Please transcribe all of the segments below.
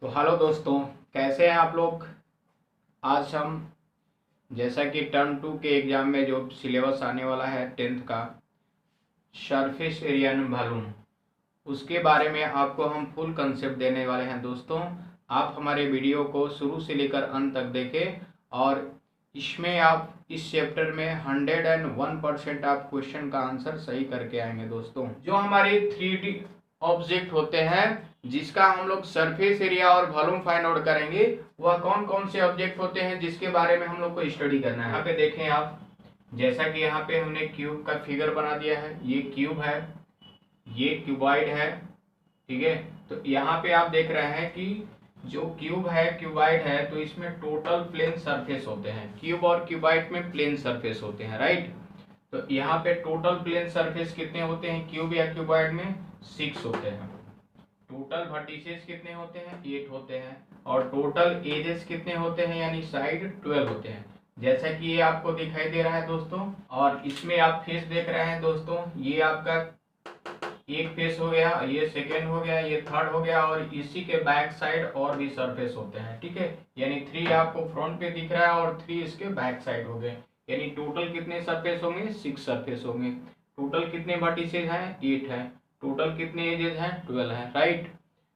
तो हेलो दोस्तों, कैसे हैं आप लोग। आज हम जैसा कि टर्म 2 के एग्ज़ाम में जो सिलेबस आने वाला है 10th का सरफेस एरिया एंड वॉल्यूम, उसके बारे में आपको हम फुल कंसेप्ट देने वाले हैं। दोस्तों, आप हमारे वीडियो को शुरू से लेकर अंत तक देखें और इसमें आप इस चैप्टर में 101% आप क्वेश्चन का आंसर सही करके आएंगे। दोस्तों, जो हमारे 3D ऑब्जेक्ट होते हैं जिसका हम लोग सरफेस एरिया और वॉल्यूम फाइंड आउट करेंगे, वह कौन कौन से ऑब्जेक्ट होते हैं जिसके बारे में हम लोग को स्टडी करना है। यहाँ पे देखें आप, जैसा कि यहाँ पे हमने क्यूब का फिगर बना दिया है। ये क्यूब है, ये क्यूबॉइड है, ठीक है। तो यहाँ पे आप देख रहे हैं कि जो क्यूब है, क्यूबॉइड है, तो इसमें टोटल प्लेन सरफेस होते हैं। क्यूब और क्यूबॉइड में प्लेन सरफेस होते हैं, राइट। तो यहाँ पे टोटल प्लेन सरफेस कितने होते हैं क्यूब या क्यूबॉइड में? 6 होते हैं। टोटल वर्टिसेस कितने होते हैं? 8 होते हैं। और टोटल एजेस कितने होते हैं यानी साइड 12 होते हैं, जैसा कि ये आपको दिखाई दे रहा है दोस्तों। और इसमें आप फेस देख रहे हैं दोस्तों, ये आपका एक फेस हो गया, ये सेकेंड हो गया, ये थर्ड हो गया, और इसी के बैक साइड और भी सरफेस होते हैं, ठीक है। यानी 3 आपको फ्रंट पे दिख रहा है और 3 इसके बैक साइड हो गए। यानी टोटल कितने सरफेस होंगे? 6 सरफेस होंगे। टोटल कितने वर्टिसेस हैं? 8 है। टोटल कितने एजेस हैं? 12 है, राइट।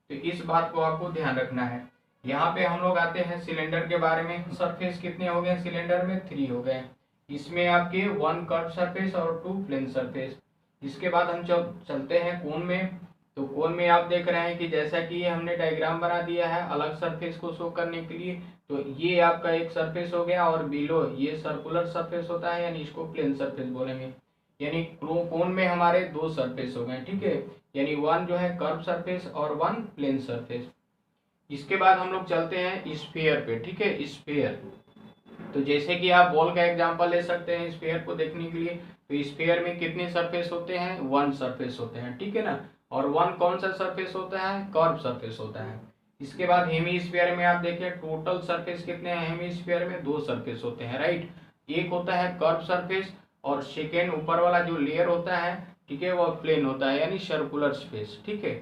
तो इस बात को आपको ध्यान रखना है। यहाँ पे हम लोग आते हैं सिलेंडर के बारे में। सरफेस कितने हो गए सिलेंडर में? 3 हो गए। इसमें आपके 1 कर्व सरफेस और 2 प्लेन सरफेस। इसके बाद हम चलते हैं कोन में। तो कोन में आप देख रहे हैं कि जैसा कि ये हमने डायग्राम बना दिया है अलग सरफेस को शो करने के लिए। तो ये आपका एक सरफेस हो गया और बिलो ये सर्कुलर सरफेस होता है, यानी इसको प्लेन सरफेस बोलेंगे। यानी कोन में हमारे 2 सरफेस हो गए, ठीक है। यानी 1 जो है कर्व सरफेस और 1 प्लेन सरफेस। इसके बाद हम लोग चलते हैं स्फीयर पे, ठीक है। स्फीयर, तो जैसे कि आप बॉल का एग्जांपल ले सकते हैं स्फीयर को देखने के लिए। तो स्फीयर में कितने सरफेस होते हैं? 1 सरफेस होते हैं, ठीक है ना। और 1 कौन सा सरफेस होता है? कर्व सरफेस होता है। इसके बाद हेमीस्फीयर में आप देखिए टोटल सरफेस कितने हैं? हेमीस्फीयर में 2 सरफेस होते हैं, राइट। एक होता है कर्व सरफेस और सेकेंड ऊपर वाला जो लेयर होता है, ठीक है, वो प्लेन होता है यानी सर्कुलर स्पेस, ठीक है।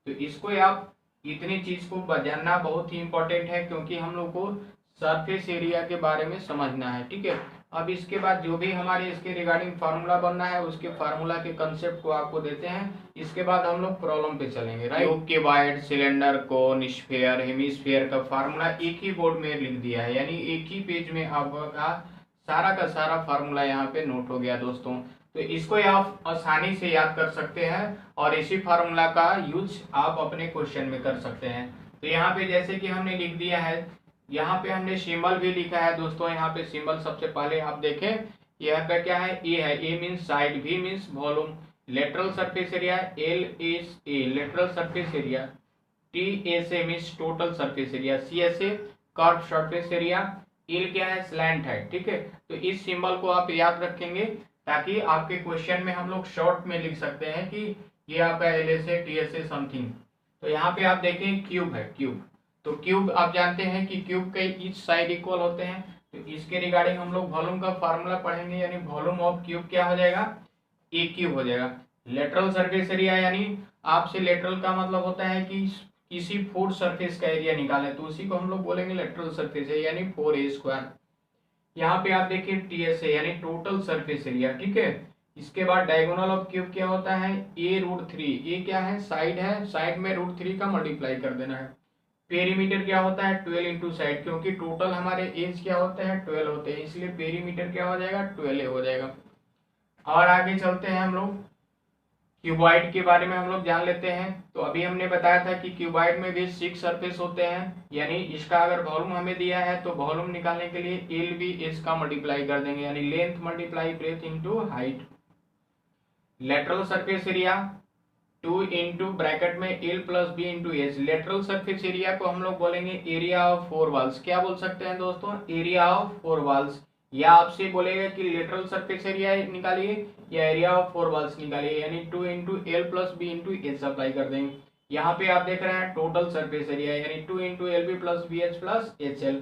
तो इसको आप इतनी चीज को जानना बहुत ही इंपॉर्टेंट है क्योंकि हम लोग को सरफेस एरिया के बारे में समझना है, ठीक है। अब इसके बाद जो भी हमारे इसके रिगार्डिंग फार्मूला बनना है उसके फार्मूला के कंसेप्ट को आपको देते हैं। इसके बाद हम लोग प्रॉब्लम पे चलेंगे, राइट। क्यूब, क्यूबॉइड, सिलेंडर, कोन, स्फीयर, हेमीस्फीयर का फार्मूला एक ही बोर्ड में लिख दिया है, यानी एक ही पेज में आपका सारा का सारा फार्मूला यहाँ पे नोट हो गया दोस्तों। तो इसको आप आसानी से याद कर सकते हैं और इसी फार्मूला का यूज आप अपने क्वेश्चन में कर सकते हैं। तो यहाँ पे जैसे कि हमने लिख दिया है, यहाँ पे हमने सिंबल भी लिखा है दोस्तों। यहाँ पे सिंबल सबसे पहले आप देखें, यहाँ पे क्या है? ए है। A means side, V means volume, lateral surface area, L S A lateral surface area, T S A means total surface area, C S A curve surface area, L क्या है? स्लैंट है, ठीक है। तो इस symbol को आप याद रखेंगे ताकि आपके क्वेश्चन में हम लोग शॉर्ट में लिख सकते हैं कि ये आपका L S A T S A something. तो यहाँ पे आप देखें क्यूब है, क्यूब। तो क्यूब आप जानते हैं कि क्यूब के ईच साइड इक्वल होते हैं। तो इसके रिगार्डिंग हम लोग वॉल्यूम का फार्मूला पढ़ेंगे, यानी वॉल्यूम ऑफ क्यूब क्या हो जाएगा? ए क्यूब हो जाएगा। लेटरल सरफेस एरिया, यानी आपसे लेटरल का मतलब होता है कि किसी 4 सरफेस का एरिया निकाले, तो उसी को हम लोग बोलेंगे लेटरल सरफेस है, यानी 4a²। यहाँ पे आप देखिए टीएसए यानी टोटल सरफेस एरिया, ठीक है। इसके बाद डायगोनल ऑफ क्यूब क्या होता है? a√3। ये क्या है? साइड है, साइड में √3 का मल्टीप्लाई कर देना है। पेरीमीटर क्या होता है? 12 इंटू साइड, क्योंकि टोटल हमारे एज क्या होते हैं? 12 होते हैं, इसलिए पेरीमीटर क्या हो जाएगा? 12 हो जाएगा। और आगे चलते हैं हम लोग क्यूबॉइड के बारे में हम लोग जान लेते हैं। तो अभी हमने बताया था कि क्यूबॉइड में भी 6 सरफेस होते हैं, यानी इसका अगर वॉल्यूम हमें दिया है तो वॉल्यूम निकालने के लिए एल बी एच का मल्टीप्लाई कर देंगे, यानी length multiply breadth into height. Lateral surface area 2 into bracket में L plus B into H. Lateral surface area को हम लोग बोलेंगे एरिया ऑफ 4 वॉल्स। क्या बोल सकते हैं दोस्तों? Area of 4 walls. या आपसे बोलेगा कि लेटरल सरफेस एरिया निकालिए या एरिया ऑफ 4 वॉल्स निकालिए, यानी 2 into L plus B into H apply कर देंगे। यहाँ पे आप देख रहे हैं टोटल सरफेस एरिया, यानी 2 into L B plus B H plus H L.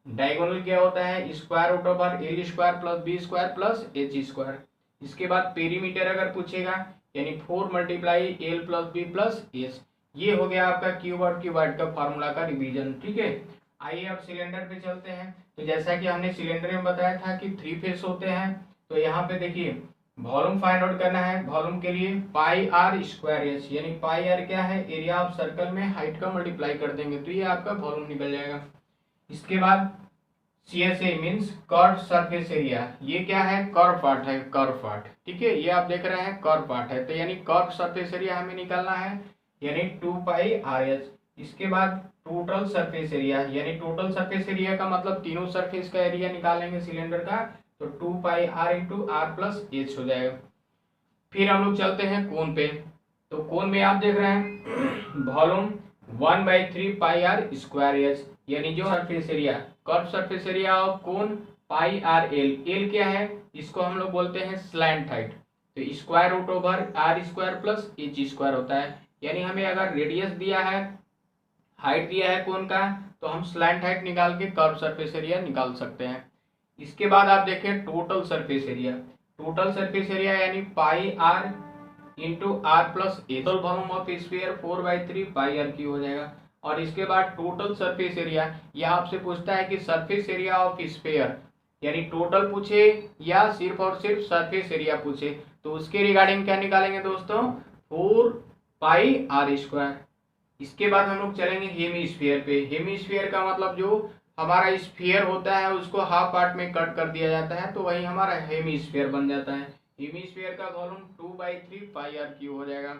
Diagonal क्या होता है? Square root over L square plus B square plus H square. इसके बाद पेरीमीटर अगर पूछेगा, यानी 4 multiply L plus B plus H. ये हो गया आपका क्यूबॉइड का फार्मूला का रिवीजन। ठीक है, आइए अब सिलेंडर पे चलते हैं। तो जैसा कि हमने सिलेंडर में बताया था कि 3 फेस होते हैं, तो यहाँ पे देखिए वॉल्यूम फाइंड आउट करना है। वॉल्यूम के लिए पाई आर स्क्वायर एच, यानी पाई आर क्या है, एरिया ऑफ सर्कल में हाइट का मल्टीप्लाई कर देंगे तो ये आपका वॉल्यूम निकल जाएगा। इसके बाद CSA means curve surface area, ये क्या है, कर्व पार्ट है, कर्व पार्ट। ठीक है, ये आप देख रहे हैं कर्व पार्ट है, तो यानी कर्व सरफेस एरिया हमें निकालना है, यानी 2 पाई आर एच। इसके बाद टोटल सरफेस एरिया, यानी टोटल सरफेस एरिया का मतलब तीनों सरफेस का एरिया निकालेंगे सिलेंडर का, तो 2 pi R into R plus H हो जाएगा। फिर हम लोग चलते हैं कोण पे। तो कोण में आप देख रहे हैं volume 1/3 pi R square H, यानी जो surface area, curve surface area of cone pi R L. L क्या है, इसको हम लोग बोलते हैं स्लैंट हाइट, तो square root over R square plus H square होता है। यानी हमें अगर रेडियस दिया है, हाइट दिया है कोण का, तो हम स्लैंट हाइट निकाल के कर्व सरफेस एरिया निकाल सकते हैं। इसके बाद आप देखें total surface area. Total surface area यानी pi R into R plus H, volume of sphere 4/3 pi R cube हो जाएगा। और इसके बाद टोटल सरफेस एरिया, यह आपसे पूछता है कि सरफेस एरिया ऑफ स्फीयर, यानी टोटल पूछे या सिर्फ और सिर्फ सरफेस एरिया पूछे, तो उसके रिगार्डिंग क्या निकालेंगे दोस्तों, 4 पाई आर स्क्वायर। इसके बाद हम लोग चलेंगे हेमीस्फीयर पे। हेमीस्फीयर का मतलब जो हमारा स्फीयर होता है उसको हाफ पार्ट में कट कर दिया जाता है, तो वही हमारा हेमीस्फीयर बन जाता है। हेमीस्फीयर का वॉल्यूम 2/3 पाई आर क्यू हो जाएगा।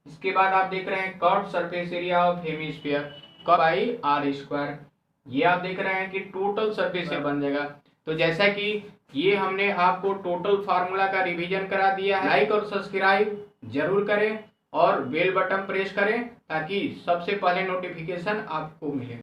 इसके बाद आप देख रहे हैं curve surface area of hemisphere pi R square, ये आप देख रहे हैं कि टोटल सरफेस बन जाएगा। तो जैसा कि ये हमने आपको टोटल फार्मूला का रिवीजन करा दिया है, लाइक और सब्सक्राइब जरूर करें और बेल बटन प्रेस करें ताकि सबसे पहले नोटिफिकेशन आपको मिले।